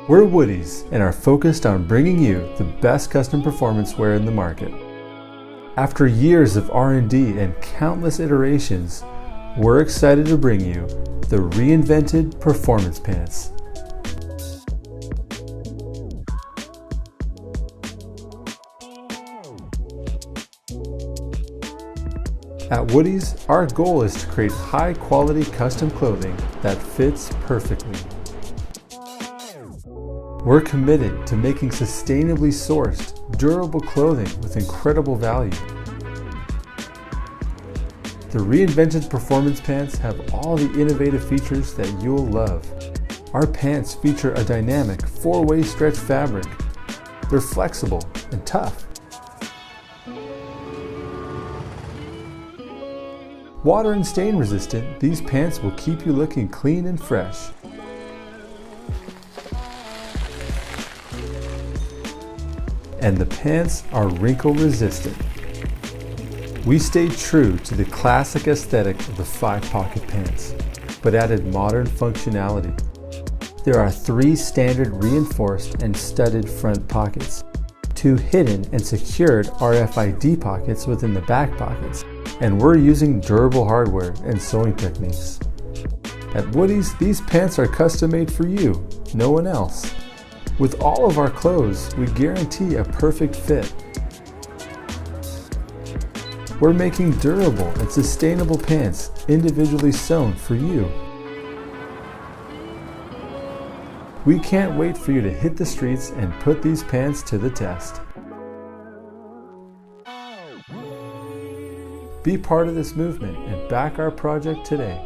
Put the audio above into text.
We're Woodies and are focused on bringing you the best custom performance wear in the market. After years of R&D and countless iterations, we're excited to bring you the reinvented performance pants. At Woodies, our goal is to create high-quality custom clothing that fits perfectly. We're committed to making sustainably sourced, durable clothing with incredible value. The reinvented performance pants have all the innovative features that you'll love. Our pants feature a dynamic 4-way stretch fabric. They're flexible and tough. Water and stain resistant, these pants will keep you looking clean and fresh. And the pants are wrinkle resistant. We stayed true to the classic aesthetic of the 5-pocket pants, but added modern functionality. There are 3 standard reinforced and studded front pockets, 2 hidden and secured RFID pockets within the back pockets, and we're using durable hardware and sewing techniques. At Woodies, these pants are custom made for you, no one else. With all of our clothes, we guarantee a perfect fit. We're making durable and sustainable pants individually sewn for you. We can't wait for you to hit the streets and put these pants to the test. Be part of this movement and back our project today.